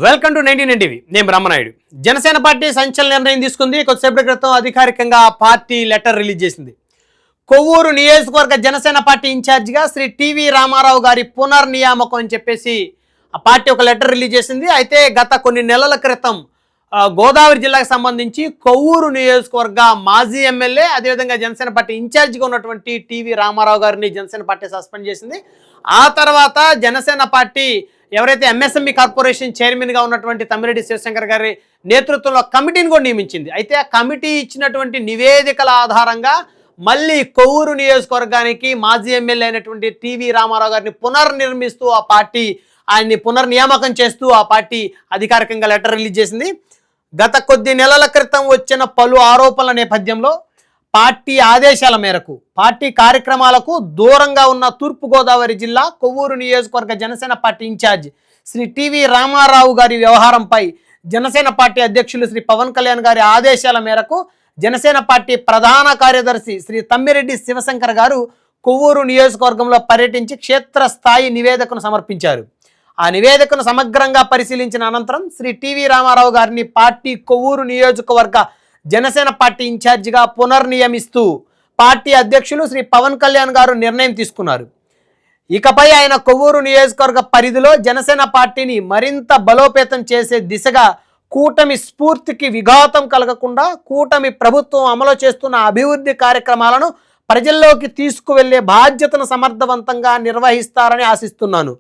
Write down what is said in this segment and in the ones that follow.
Welcome to 99 TV. నేను Brahmanaidu. Janasena party సంచలన నిర్ణయం తీసుకుంది. కొద్దిసేపటి క్రితం అధికారికంగా పార్టీ లెటర్ రిలీజ్ చేసింది. కొవ్వూరు నియోజకవర్గ జనసేన పార్టీ ఇన్ఛార్జిగా శ్రీ టీవీ రామారావు గారి పునర్నియామకం అని చెప్పేసి ఆ పార్టీ ఒక లెటర్ రిలీజ్ చేసింది. అయితే గత కొన్ని నెలల క్రితం గోదావరి జిల్లాకు సంబంధించి కొవ్వూరు నియోజకవర్గ మాజీ ఎమ్మెల్యే అదేవిధంగా జనసేన పార్టీ ఇన్ఛార్జిగా ఉన్నటువంటి టీవీ రామారావు గారిని జనసేన పార్టీ సస్పెండ్ చేసింది. ఆ తర్వాత జనసేన పార్టీ ఎవరైతే ఎంఎస్ఎంఈ కార్పొరేషన్ చైర్మన్గా ఉన్నటువంటి తమ్మిరెడ్డి శివశంకర్ గారి నేతృత్వంలో కమిటీని కూడా నియమించింది. అయితే ఆ కమిటీ ఇచ్చినటువంటి నివేదికల ఆధారంగా మళ్ళీ కొవ్వూరు నియోజకవర్గానికి మాజీ ఎమ్మెల్యే అయినటువంటి టీవీ రామారావు గారిని పునర్నిర్మిస్తూ ఆ పార్టీ ఆయన్ని పునర్నియామకం చేస్తూ ఆ పార్టీ అధికారికంగా లెటర్ రిలీజ్ చేసింది. గత కొద్ది నెలల క్రితం వచ్చిన పలు ఆరోపణల నేపథ్యంలో పార్టీ ఆదేశాల మేరకు పార్టీ కార్యక్రమాలకు దూరంగా ఉన్న తూర్పుగోదావరి జిల్లా కొవ్వూరు నియోజకవర్గ Janasena party incharge Shri TV Ramarao గారి వ్యవహారంపై జనసేన పార్టీ అధ్యక్షులు శ్రీ పవన్ కళ్యాణ్ గారి ఆదేశాల మేరకు జనసేన పార్టీ ప్రధాన కార్యదర్శి శ్రీ తమ్మిరెడ్డి శివశంకర్ గారు కొవ్వూరు నియోజకవర్గంలో పర్యటించి క్షేత్రస్థాయి నివేదికను సమర్పించారు. ఆ నివేదికను సమగ్రంగా పరిశీలించిన అనంతరం శ్రీ టీవీ రామారావు గారిని పార్టీ కొవ్వూరు నియోజకవర్గ జనసేన పార్టీ ఇన్ఛార్జిగా పునర్నియమిస్తూ పార్టీ అధ్యక్షులు శ్రీ పవన్ కళ్యాణ్ గారు నిర్ణయం తీసుకున్నారు. ఇకపై ఆయన కొవ్వూరు నియోజకవర్గ పరిధిలో జనసేన పార్టీని మరింత బలోపేతం చేసే దిశగా కూటమి స్ఫూర్తికి విఘాతం కలగకుండా కూటమి ప్రభుత్వం అమలు చేస్తున్న అభివృద్ధి కార్యక్రమాలను ప్రజల్లోకి తీసుకువెళ్లే బాధ్యతను సమర్థవంతంగా నిర్వహిస్తారని ఆశిస్తున్నాను.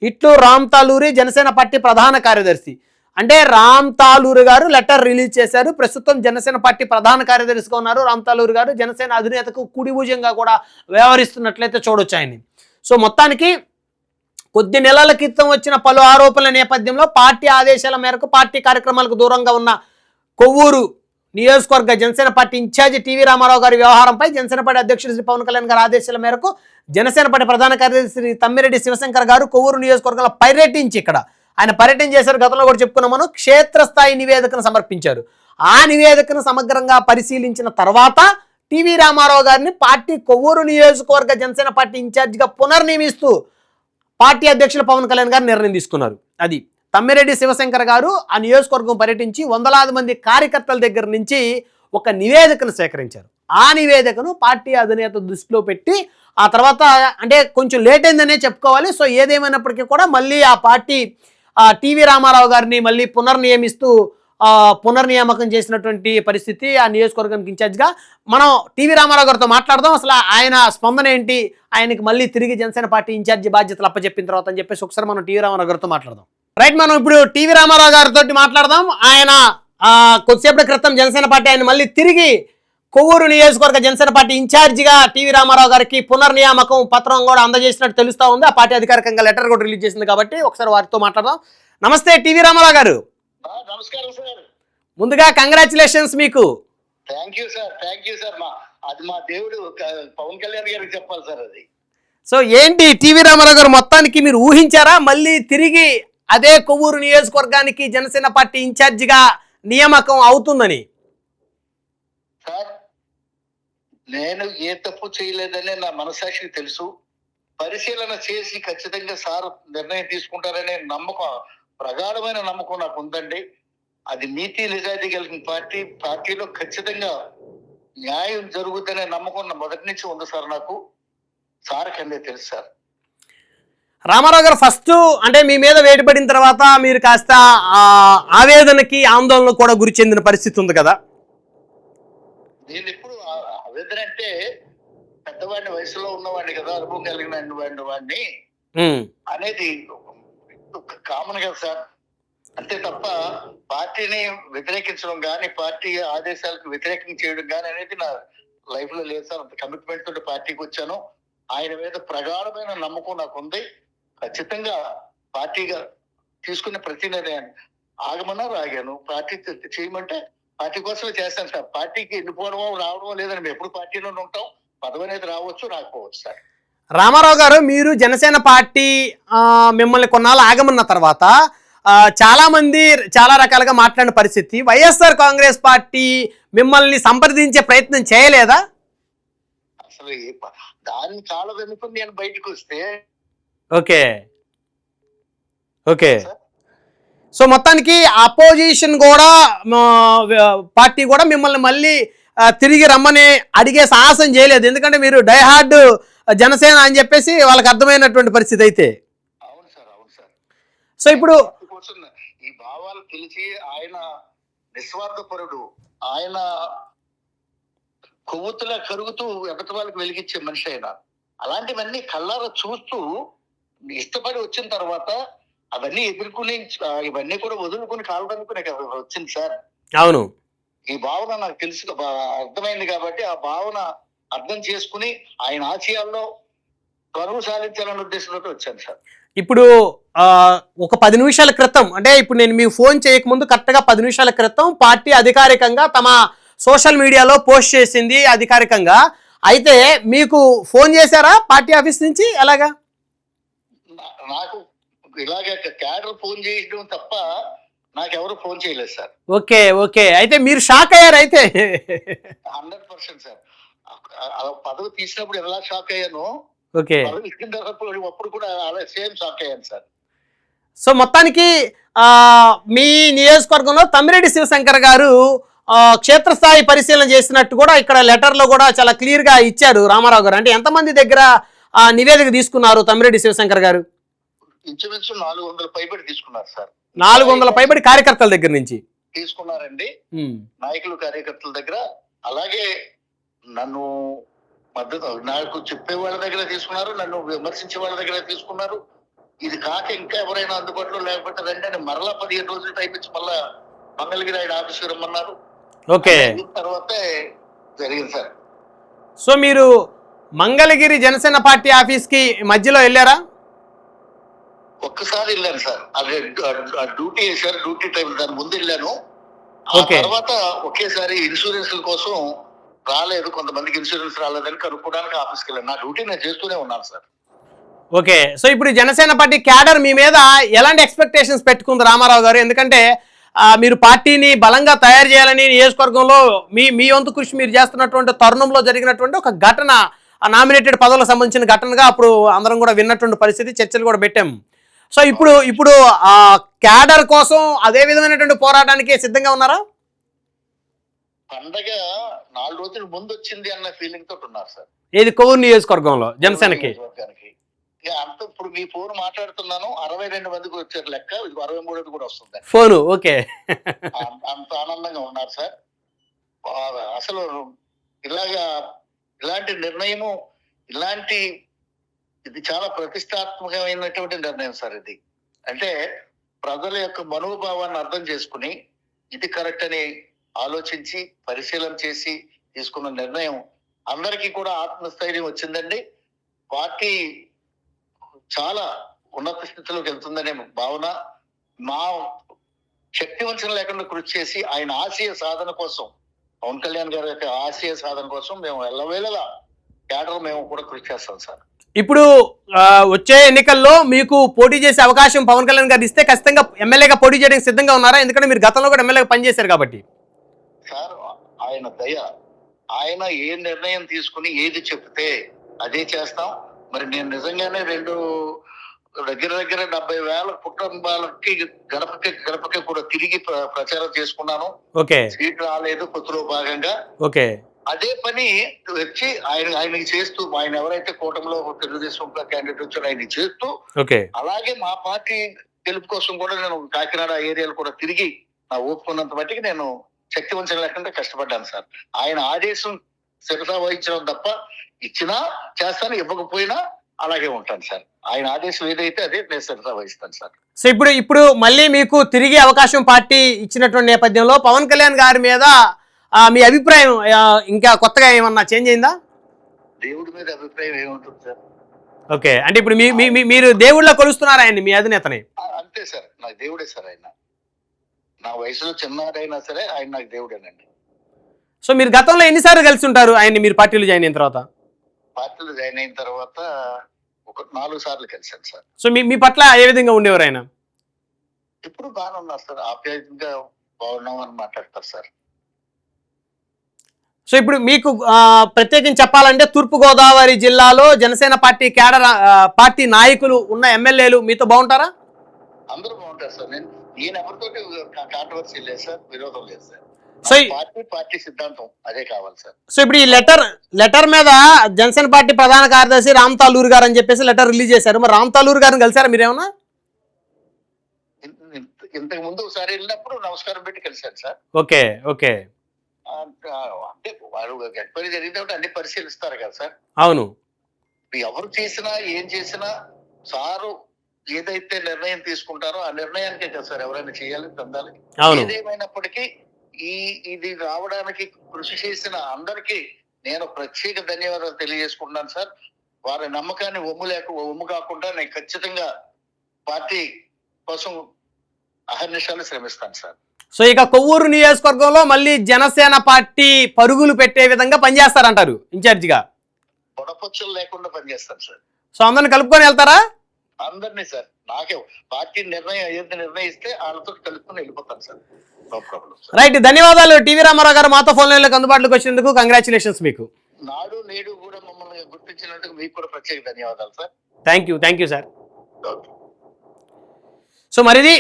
ఇట్లు రామ్ తాలూరి జనసేన పార్టీ ప్రధాన కార్యదర్శి. అంటే రామ్ తాలూరి గారు లెటర్ రిలీజ్ చేశారు. ప్రస్తుతం జనసేన పార్టీ ప్రధాన కార్యదర్శిగా ఉన్నారు రామ్ తాలూరి గారు. జనసేన అధినేతకు కుడిభుజంగా కూడా వ్యవహరిస్తున్నట్లయితే చూడొచ్చు ఆయన్ని. సో మొత్తానికి కొద్ది నెలల క్రితం వచ్చిన పలు ఆరోపణల నేపథ్యంలో పార్టీ ఆదేశాల మేరకు పార్టీ కార్యక్రమాలకు దూరంగా ఉన్న కొవ్వూరు నియోజకవర్గ Janasena party incharge TV Ramarao గారి వ్యవహారంపై జనసేన పార్టీ అధ్యక్షుడు శ్రీ పవన్ కళ్యాణ్ గారి ఆదేశాల మేరకు జనసేన పార్టీ ప్రధాన కార్యదర్శి శ్రీ తమ్మిరెడ్డి శివశంకర్ గారు కొవ్వూరు నియోజకవర్గంలో పర్యటించి ఆయన పర్యటన చేశారు. గతంలో కూడా చెప్పుకున్నామను క్షేత్రస్థాయి నివేదికను సమర్పించారు. ఆ నివేదికను సమగ్రంగా పరిశీలించిన తర్వాత టీవీ రామారావు గారిని పార్టీ కొవ్వూరు నియోజకవర్గ జనసేన పార్టీ ఇన్ఛార్జిగా పునర్నియమిస్తూ పార్టీ అధ్యక్షులు పవన్ కళ్యాణ్ గారు నిర్ణయం తీసుకున్నారు. అది తమ్మిరెడ్డి శివశంకర్ గారు ఆ నియోజకవర్గం పర్యటించి వందలాది మంది కార్యకర్తల దగ్గర నుంచి ఒక నివేదికను సేకరించారు. ఆ నివేదికను పార్టీ అధినేత దృష్టిలో పెట్టి ఆ తర్వాత అంటే కొంచెం లేట్ అయిందనే చెప్పుకోవాలి. సో ఏదేమైనప్పటికీ కూడా మళ్ళీ ఆ పార్టీ టీవీ రామారావు గారిని మళ్ళీ పునర్నియామకం చేసినటువంటి పరిస్థితి. ఆ నియోజకవర్గానికి ఇన్ఛార్జ్గా మనం టీవీ రామారావు గారితో మాట్లాడదాం. అసలు ఆయన స్పందన ఏంటి, ఆయనకి మళ్ళీ తిరిగి జనసేన పార్టీ ఇన్ఛార్జి బాధ్యతలు అప్పచెప్పిన తర్వాత అని చెప్పేసి ఒకసారి మనం టీవీ రామారావు గారితో మాట్లాడదాం. రైట్, మనం ఇప్పుడు టీవీ రామారావు గారితో మాట్లాడదాం. ఆయన కొద్దిసేపటి క్రితం జనసేన పార్టీ ఆయన మళ్ళీ తిరిగి కొవ్వూరు నియోజకవర్గ జనసేన పార్టీ ఇన్ఛార్జిగా టీవీ రామారావు గారికి పునర్నియామకం పత్రం కూడా అందజేసినట్టు తెలుస్తూ ఉంది. ఆ పార్టీ అధికారికంగా లెటర్ కూడా రిలీజ్ చేసింది కాబట్టి ఒకసారి వారితో మాట్లాడదాం. నమస్తే టీవీ రామారావు గారు. నమస్కారం సార్. ముందుగా కంగ్రాచులేషన్స్ మీకు. Thank you sir. అది మా దేవుడు పవన్ కళ్యాణ్ గారికి చెప్పాలి సార్ అది. సో ఏంటి టీవీ రామారావు గారు మొత్తానికి మీరు ఊహించారా మళ్ళీ తిరిగి అదే కొవ్వూరు నియోజకవర్గానికి జనసేన పార్టీ ఇన్ఛార్జిగా నియామకం అవుతుందని? సార్, నేను ఏ తప్పు చేయలేదనే నా మనసాక్షికి తెలుసు. పరిశీలన చేసి ఖచ్చితంగా సార్ నిర్ణయం తీసుకుంటారనే నమ్మకం, ప్రగాఢమైన నమ్మకం నాకు ఉందండి. అది నీతి నిజాయితీ కలిగిన పార్టీలో ఖచ్చితంగా న్యాయం జరుగుతుందనే నమ్మకం మొదటి నుంచి ఉంది సార్. నాకు సార్ కన్నా తెలుసు సార్. రామారావు గారు ఫస్ట్ అంటే మీ మీద వేటు పడిన తర్వాత మీరు కాస్త ఆవేదనకి ఆందోళన కూడా గురి చెందిన పరిస్థితి ఉంది కదా? నేను ఎప్పుడు ఆవేదన అంటే పెద్దవాడిని, వయసులో ఉన్నవాడిని కదా, అనుభవం కలిగిన వాడిని అనేది కామన్ కదా సార్. అంతే తప్ప పార్టీని వ్యతిరేకించడం కానీ పార్టీ ఆదేశాలకు వ్యతిరేకం చేయడం కానీ అనేది నా లైఫ్ లో లేదు సార్. అంత కమిట్మెంట్ తోటి పార్టీకి వచ్చాను. ఆయన మీద ప్రగాఢమైన నమ్మకం నాకు ఉంది. ఖచ్చితంగా పార్టీగా తీసుకునే ప్రతి నిర్ణయాన్ని ఆగమన్నారు, ఆగాను. పార్టీ చేయమంటే పార్టీ కోసమే చేస్తాను సార్. పార్టీకి ఎన్నుకోవడమో రావడమో లేదని మేము ఎప్పుడు పార్టీలోనే ఉంటాం. పదవి అనేది రావచ్చు, రాకపోవచ్చు సార్. రామారావు గారు, మీరు జనసేన పార్టీ మిమ్మల్ని కొన్నాళ్ళు ఆగమన్న తర్వాత చాలా మంది చాలా రకాలుగా మాట్లాడిన పరిస్థితి, వైఎస్ఆర్ కాంగ్రెస్ పార్టీ మిమ్మల్ని సంప్రదించే ప్రయత్నం చేయలేదా? అసలు దాన్ని చాలా వెనుకుని నేను బయటకు వస్తే ఓకే ఓకే సో మొత్తానికి అపోజిషన్ కూడా పార్టీ కూడా మిమ్మల్ని మళ్ళీ తిరిగి రమ్మని అడిగే సాహసం చేయలేదు, ఎందుకంటే మీరు డైహార్డ్ జనసేన అని చెప్పేసి వాళ్ళకి అర్థమైనటువంటి పరిస్థితి అయితే. అవును సార్, అవును సార్. సో ఇప్పుడు ఈ భావాలు తెలిసి ఆయన నిస్వార్థపరుడు, ఆయన కొవ్వొత్తులా కరుగుతూ ఎగటి వాళ్ళకి వెలిగించే మనిషి అయినా అలాంటివన్నీ కళ్ళారా చూస్తూ ఇష్టపడి వచ్చిన తర్వాత అవన్నీ ఎదుర్కొని ఇవన్నీ కూడా వదులుకుని కాలదనుకునే కదా వచ్చింది సార్. అవును, ఈ భావన నాకు తెలుసు, అర్థమైంది కాబట్టి ఆ భావన అర్థం చేసుకుని ఆయన ఆశయాల్లో పరువు సాధించాలనే ఉద్దేశంతో వచ్చాను సార్. ఇప్పుడు ఒక 10 నిమిషాల క్రితం, అంటే ఇప్పుడు నేను మీకు ఫోన్ చేయకముందు కరెక్ట్గా 10 నిమిషాల క్రితం పార్టీ అధికారికంగా తమ సోషల్ మీడియాలో పోస్ట్ చేసింది అధికారికంగా. అయితే మీకు ఫోన్ చేశారా పార్టీ ఆఫీస్ నుంచి? ఎలాగా? నాకు ఇలాగ క్యాడర్ ఫోన్ చేయడం తప్ప నాకెవరు ఫోన్ చేయలేదు సార్. ఓకే ఓకే, అయితే మీరు షాక్ అయ్యారు అయితే. 100% సార్. పదవి తీసినప్పుడు ఎలా షాక్ అయ్యాను, ఓకే, పదవి ఇచ్చిన తర్వాత అప్పుడు కూడా అలా సేమ్ షాక్ అయ్యాను సార్. సో మొత్తానికి మీ నియోజకవర్గంలో తమ్మిరెడ్డి శివశంకర్ గారు క్షేత్రస్థాయి పరిశీలన చేసినట్టు కూడా ఇక్కడ లెటర్లో కూడా చాలా క్లియర్గా ఇచ్చారు రామారావు గారు. అంటే ఎంతమంది దగ్గర నివేదిక తీసుకున్నారు తమ్మిరెడ్డి శివశంకర్ గారు? ఇంచుమించు 400 పైబడి తీసుకున్నారు సార్. 400 పైబడి కార్యకర్తల దగ్గర నుంచి తీసుకున్నారండి, నాయకులు కార్యకర్తల దగ్గర. అలాగే నన్ను మద్దతు నాకు చెప్పే వాళ్ళ దగ్గర తీసుకున్నారు, నన్ను విమర్శించే వాళ్ళ దగ్గర తీసుకున్నారు. ఇది కాక ఇంకా ఎవరైనా అందుబాటులో లేకపోతే రండి అని మరలా 15 రోజులు టైం ఇచ్చి మళ్ళా మంగళగిరి ఆయన ఆఫీస్కి రమ్మన్నారు. ఓకే, తర్వాత జరిగింది సార్. సో మీరు మంగళగిరి జనసేన పార్టీ ఆఫీస్కి మధ్యలో వెళ్ళారా? ఒక్కసారి వెళ్ళాను సార్, అదే డ్యూటీ వేసారు, డ్యూటీ టైం దాని ముందు వెళ్ళాను. ఆ తర్వాత ఒకేసారి ఇన్సూరెన్స్ కోసం రాలేదు, కొంతమందికి ఇన్సూరెన్స్ రాలేదని కనుక్కోవడానికి ఆఫీస్కి వెళ్ళాను. నా డ్యూటీ నేను చేస్తూనే ఉన్నాను సార్. ఓకే, సో ఇప్పుడు జనసేన పార్టీ క్యాడర్ మీ మీద ఎలాంటి ఎక్స్పెక్టేషన్స్ పెట్టుకుంది రామారావు గారు? ఎందుకంటే మీరు పార్టీని బలంగా తయారు చేయాలని నియోజకవర్గంలో మీ వంతు కృషి మీరు చేస్తున్నటువంటి తరుణంలో జరిగినటువంటి ఒక ఘటన, నామినేటెడ్ పదవులకు సంబంధించిన ఘటనగా అప్పుడు అందరం కూడా విన్నటువంటి పరిస్థితి, చర్చలు కూడా పెట్టాం. సో ఇప్పుడు క్యాడర్ కోసం అదే విధమైనటువంటి పోరాటానికి సిద్ధంగా ఉన్నారా? పండగ 4 రోజుల ముందు వచ్చింది అన్న ఫీలింగ్ తోటి ఉన్నారు సార్. ఏది కొవ్వూరు నియోజకవర్గంలో జనసేనకి? అంత ఇప్పుడు మీ ఫోన్ మాట్లాడుతున్నాను, 62 మందికి వచ్చారు లెక్క, 63 కూడా వస్తుంది ఫోను. ఓకే, అంత ఆనందంగా ఉన్నారు సార్. అసలు ఇలాంటి నిర్ణయము, ఇది చాలా ప్రతిష్టాత్మకమైనటువంటి నిర్ణయం సార్. ఇది అంటే ప్రజల యొక్క మనోభావాన్ని అర్థం చేసుకుని ఇది కరెక్ట్ అని ఆలోచించి పరిశీలన చేసి తీసుకున్న నిర్ణయం. అందరికీ కూడా ఆత్మస్థైర్యం వచ్చిందండి. పార్టీ చాలా ఉన్నత స్థితిలోకి వెళ్తుందనే భావన, మా శక్తి వంచన లేకుండా కృషి చేసి ఆయన ఆశయ సాధన కోసం, పవన్ కళ్యాణ్ గారి యొక్క ఆశయ సాధన కోసం మేము ఎల్లవేళలా క్యాడర్ మేము కూడా కృషి చేస్తాం సార్. ఇప్పుడు వచ్చే ఎన్నికల్లో మీకు పోటీ చేసే అవకాశం పవన్ కళ్యాణ్ గారు ఇస్తే ఖచ్చితంగా ఎమ్మెల్యేగా పోటీ చేయడానికి సిద్ధంగా ఉన్నారా? ఎందుకంటే మీరు గతంలో కూడా ఎమ్మెల్యేగా పనిచేశారు కాబట్టి. సార్ ఆయన దయ, ఆయన ఏ నిర్ణయం తీసుకుని ఏది చెప్తే అదే చేస్తాం. మరి నేను నిజంగానే దగ్గర 70,000 కుటుంబాలకి గడపకి కూడా తిరిగి ప్రచారం చేసుకున్నాను. ఓకే, సీట్ రాలేదు పొత్తులో భాగంగా. ఓకే, అదే పని వచ్చి ఆయనకి చేస్తూ, ఆయన ఎవరైతే కూటమిలో తెలుగుదేశం క్యాండిడేట్ వచ్చారో ఆయన చేస్తూ, అలాగే మా పార్టీ గెలుపు కోసం కూడా నేను కాకినాడ ఏరియాలో కూడా తిరిగి నా ఓపుకున్నంత మట్టికి నేను శక్తి వంచన లేకుండా కష్టపడ్డాను సార్. ఆయన ఆదేశం శిరసా వహించడం తప్ప ఇచ్చినా చేస్తాను, ఇవ్వకపోయినా అలాగే ఉంటాను సార్. ఆయన ఆదేశం ఏదైతే అదే నేను శిరసా వహిస్తాను సార్. సో ఇప్పుడు మళ్ళీ మీకు తిరిగి అవకాశం పార్టీ ఇచ్చినటువంటి నేపథ్యంలో పవన్ కళ్యాణ్ గారి మీద మీ అభిప్రాయం ఇంకా కొత్తగా ఏమన్నా చేంజ్ అయిందా? దేవుడి మీద అభిప్రాయం ఏముంటుంది సార్? ఓకే, అంటే ఇప్పుడు మీరు దేవుళ్ళ కొలుస్తున్నారా ఆయన్ని, మీ అధినేతని? అంతే సార్, నాకు దేవుడే సార్. ఆయన నా వయసులో చిన్నవాడైనా సరే ఆయన నాకు దేవుడేనండి. సో మీరు గతంలో ఎన్నిసార్లు కలిసి ఉంటారు ఆయన్ని, మీరు పార్టీలో జాయిన్ అయిన తర్వాత? పార్టీలో జాయిన్ అయిన తర్వాత ఒక 4 సార్లు కలిసాను సార్. సో మీ పట్ల ఏ విధంగా ఉండేవారు ఆయన? ఇప్పుడు బాగానే ఉన్నారు సార్, ఆప్యాయంగా బాగున్నాం అని మాట్లాడతారు సార్. సో ఇప్పుడు మీకు ప్రత్యేకించి చెప్పాలంటే తూర్పుగోదావరి జిల్లాలో జనసేన పార్టీ క్యాడర్ పార్టీ నాయకులు ఉన్న ఎమ్మెల్యేలు మీతో బాగుంటారా? అందరూ బాగుంటారు సార్. నేను ఎవరితోటి కాంట్రవర్సీ లేదు సార్, విరోధం లేదు సార్. సో పార్టీ సిద్ధాంతం అదే కావాలి సార్. సో ఇప్పుడు ఈ లెటర్ మీద జనసేన పార్టీ ప్రధాన కార్యదర్శి రామ్ తాలూరు గారు అని చెప్పేసి లెటర్ రిలీజ్ చేశారు. మరి రామ్ తాలూరు గారిని కలిసారా మీరేమన్నా? ఇంతకు ముందు ఒకసారి వెళ్ళినప్పుడు నమస్కారం పెట్టి కలిశాను సార్. Okay okay. అంటే వాడు ఎంక్వైరీ జరిగినప్పుడు అన్ని పరిశీలిస్తారు కదా సార్. అవును. ఎవరు చేసినా ఏం చేసినా సారు ఏదైతే నిర్ణయం తీసుకుంటారో ఆ నిర్ణయానికే కదా సార్ ఎవరైనా చేయాలి, పొందాలి. ఏదేమైనప్పటికీ ఇది రావడానికి కృషి చేసిన అందరికీ నేను ప్రత్యేక ధన్యవాదాలు తెలియజేసుకుంటున్నాను సార్. వారి నమ్మకాన్ని ఒమ్ము కాకుండా నేను ఖచ్చితంగా పార్టీ కోసం అహర్నిశాలు శ్రమిస్తాను సార్. సో ఇక కొవ్వూరు నియోజకవర్గంలో మళ్ళీ జనసేన పార్టీ పరుగులు పెట్టే విధంగా పనిచేస్తారంటారు ఇన్ఛార్జిగా? పొడపొచ్చులు లేకుండా పనిచేస్తాను సార్. సో అందరిని కలుపుకొని వెళ్తారా? అందరినీ సార్. నాకే పార్టీ నిర్ణయం ఏది నిర్ణయిస్తే వాళ్ళతో కలుపుకొని వెళ్ళిపోతాను sir. No problem sir. Right, ధన్యవాదాలు టీవీ రామారావు గారు మాతో ఫోన్ లైన్లోకి అందుబాటులోకి వచ్చినందుకు. కంగ్రాచులేషన్స్ మీకు. నాడు నేడు కూడా మమ్మల్ని గుర్తించినందుకు మీకు కూడా ప్రత్యేక ధన్యవాదాలు sir. Thank you sir. So మరిది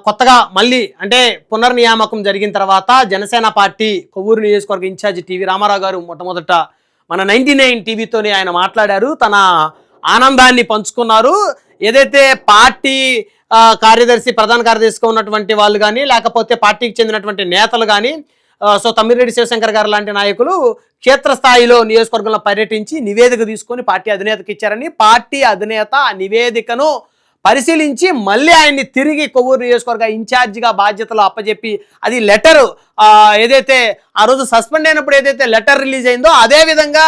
కొత్తగా మళ్ళీ అంటే పునర్నియామకం జరిగిన తర్వాత జనసేన పార్టీ కొవ్వూరు నియోజకవర్గ ఇన్ఛార్జి టీవీ రామారావు గారు మొట్టమొదట మన 99 టీవీతోనే ఆయన మాట్లాడారు. తన ఆనందాన్ని పంచుకున్నారు. ఏదైతే పార్టీ కార్యదర్శి ప్రధాన కార్యదర్శిగా ఉన్నటువంటి వాళ్ళు కానీ లేకపోతే పార్టీకి చెందినటువంటి నేతలు కానీ సో తమ్మిరెడ్డి శివశంకర్ గారు లాంటి నాయకులు క్షేత్రస్థాయిలో నియోజకవర్గంలో పర్యటించి నివేదిక తీసుకొని పార్టీ అధినేతకు ఇచ్చారని, పార్టీ అధినేత ఆ నివేదికను పరిశీలించి మళ్ళీ ఆయన్ని తిరిగి కొవ్వూరు నియోజకవర్గ ఇన్ఛార్జిగా బాధ్యతలు అప్పచెప్పి అది లెటర్ ఏదైతే ఆ రోజు సస్పెండ్ అయినప్పుడు ఏదైతే లెటర్ రిలీజ్ అయిందో అదే విధంగా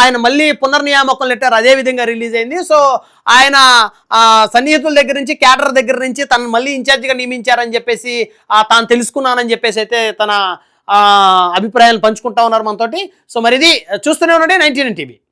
ఆయన మళ్ళీ పునర్నియామకం లెటర్ అదే విధంగా రిలీజ్ అయింది. సో ఆయన సన్నిహితుల దగ్గర నుంచి క్యాడర్ దగ్గర నుంచి తను మళ్ళీ ఇన్ఛార్జిగా నియమించారని చెప్పేసి తాను తెలుసుకున్నానని చెప్పేసి అయితే తన అభిప్రాయాలు పంచుకుంటా ఉన్నారు మనతోటి. సో మరి ఇది చూస్తూనే ఉండండి 99 టీవీ.